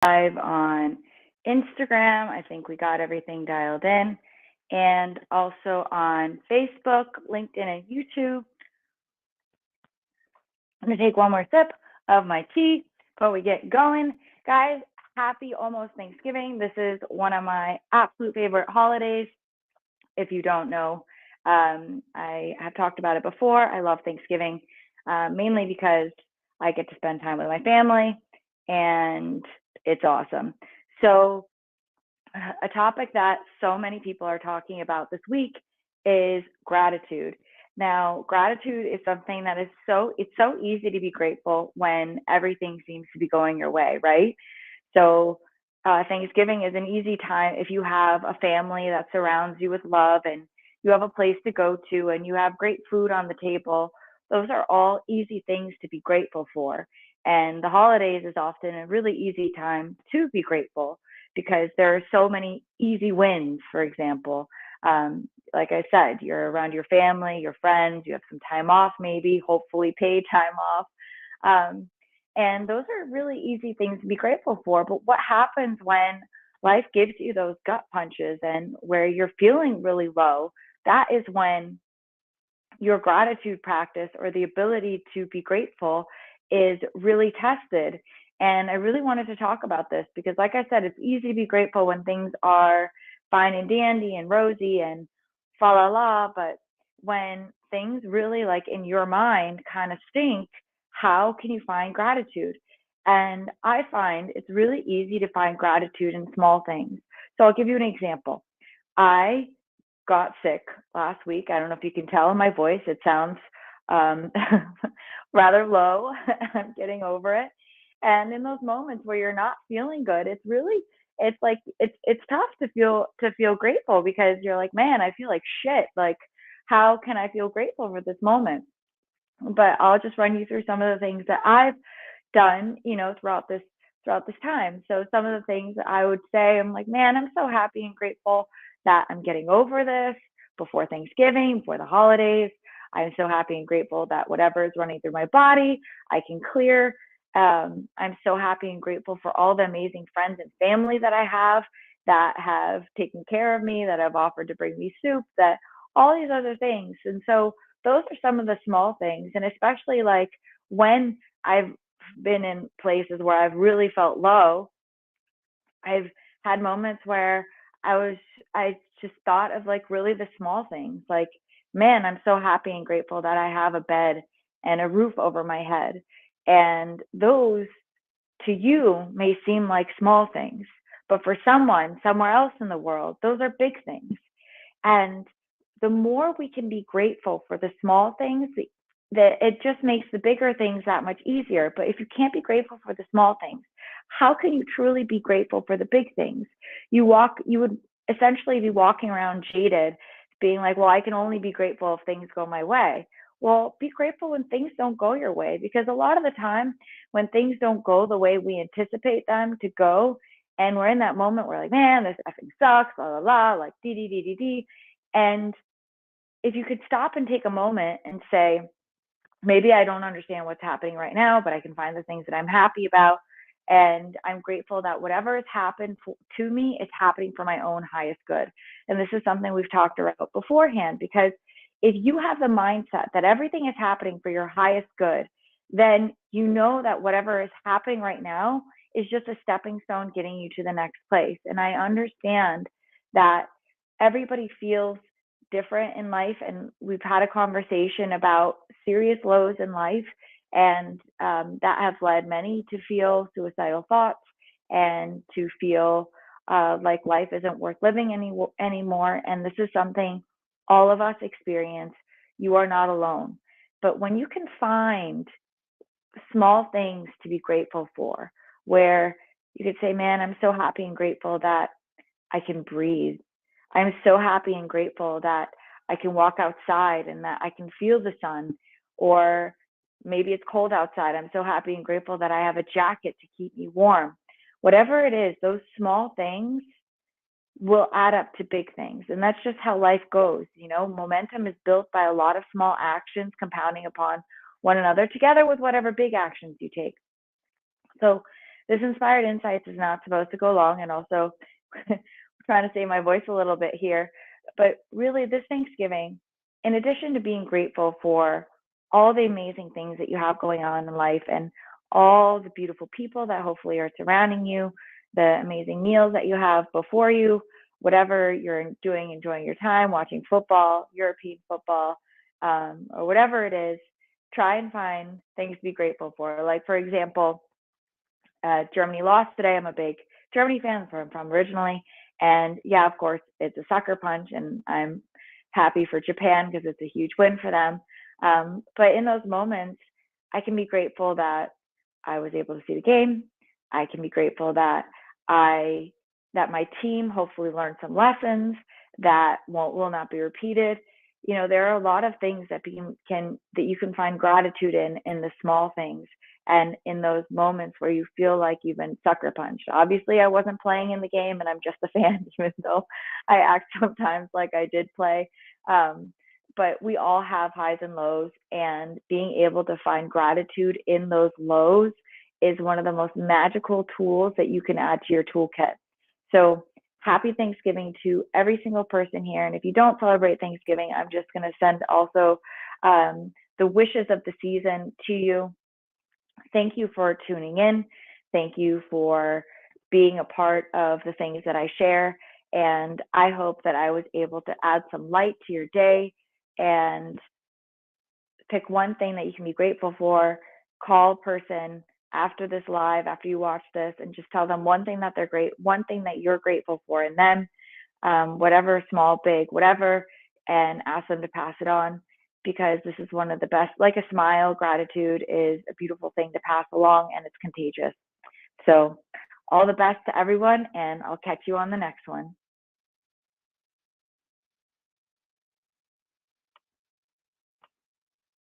live on Instagram. I think we got everything dialed in. And also on Facebook, LinkedIn, and YouTube. I'm going to take one more sip of my tea before we get going. Guys, happy almost Thanksgiving. This is one of my absolute favorite holidays. If you don't know, I have talked about it before. I love Thanksgiving, mainly because I get to spend time with my family and it's awesome. So, a topic that so many people are talking about this week is gratitude. Now, gratitude is something that is it's so easy to be grateful when everything seems to be going your way, right? So, Thanksgiving is an easy time if you have a family that surrounds you with love and you have a place to go to and you have great food on the table. Those are all easy things to be grateful for. And the holidays is often a really easy time to be grateful because there are so many easy wins, for example. Like I said, you're around your family, your friends, you have some time off, maybe, hopefully paid time off. Um, and those are really easy things to be grateful for. But what happens when life gives you those gut punches and where you're feeling really low? That is when your gratitude practice or the ability to be grateful is really tested. And I really wanted to talk about this because, like I said, it's easy to be grateful when things are fine and dandy and rosy and fa la la. But when things really, like in your mind, kind of stink, how can you find gratitude? And I find it's really easy to find gratitude in small things. So I'll give you an example. I got sick last week. I don't know if you can tell in my voice, it sounds um, rather low. I'm getting over it. And in those moments where you're not feeling good, it's like it's tough to feel grateful because you're like, man, I feel like shit. Like, how can I feel grateful for this moment? But I'll just run you through some of the things that I've done, throughout this time. So some of the things that I would say, I'm like, man, I'm so happy and grateful that I'm getting over this before Thanksgiving, before the holidays. I'm so happy and grateful that whatever is running through my body, I can clear. I'm so happy and grateful for all the amazing friends and family that I have that have taken care of me, that have offered to bring me soup, that all these other things. And so those are some of the small things. And especially like when I've been in places where I've really felt low, I've had moments where I just thought of like really the small things. Like, man, I'm so happy and grateful that I have a bed and a roof over my head. And those to you may seem like small things, but for someone somewhere else in the world, those are big things. And the more we can be grateful for the small things, that it just makes the bigger things that much easier. But if you can't be grateful for the small things, how can you truly be grateful for the big things? You would essentially be walking around jaded, being like, well, I can only be grateful if things go my way. Well, be grateful when things don't go your way, because a lot of the time when things don't go the way we anticipate them to go, and we're in that moment where like, man, this effing sucks, la la la, like dee dee dee dee dee. And if you could stop and take a moment and say, maybe I don't understand what's happening right now, but I can find the things that I'm happy about. And I'm grateful that whatever has happened to me is happening for my own highest good. And this is something we've talked about beforehand, because if you have the mindset that everything is happening for your highest good, then you know that whatever is happening right now is just a stepping stone getting you to the next place. And I understand that everybody feels different in life, and we've had a conversation about serious lows in life, and that have led many to feel suicidal thoughts and to feel like life isn't worth living anymore. And this is something all of us experience. You are not alone. But when you can find small things to be grateful for, where you could say, man, I'm so happy and grateful that I can breathe. I'm so happy and grateful that I can walk outside and that I can feel the sun. Or maybe it's cold outside. I'm so happy and grateful that I have a jacket to keep me warm. Whatever it is, those small things will add up to big things. And that's just how life goes. You know, momentum is built by a lot of small actions compounding upon one another, together with whatever big actions you take. So this Inspired Insights is not supposed to go long, and also trying to save my voice a little bit here. But really, this Thanksgiving, in addition to being grateful for all the amazing things that you have going on in life and all the beautiful people that hopefully are surrounding you, the amazing meals that you have before you, whatever you're doing, enjoying your time, watching football, European football, or whatever it is, try and find things to be grateful for. Like, for example, Germany lost today. I'm a big Germany fan, that's where I'm from originally. And yeah, of course, it's a sucker punch, and I'm happy for Japan because it's a huge win for them. But in those moments, I can be grateful that I was able to see the game. I can be grateful that I that my team hopefully learned some lessons that will not be repeated. You know, there are a lot of things that that you can find gratitude in the small things and in those moments where you feel like you've been sucker punched. Obviously, I wasn't playing in the game and I'm just a fan, even though I act sometimes like I did play. Um, but we all have highs and lows, and being able to find gratitude in those lows is one of the most magical tools that you can add to your toolkit. So happy Thanksgiving to every single person here. And if you don't celebrate Thanksgiving, I'm just going to send also the wishes of the season to you. Thank you for tuning in. Thank you for being a part of the things that I share. And I hope that I was able to add some light to your day and pick one thing that you can be grateful for. Call a person after this live, after you watch this, and just tell them one thing that one thing that you're grateful for in them, whatever, small, big, whatever, and ask them to pass it on, because this is one of the best. Like a smile, gratitude is a beautiful thing to pass along, and it's contagious. So all the best to everyone, and I'll catch you on the next one.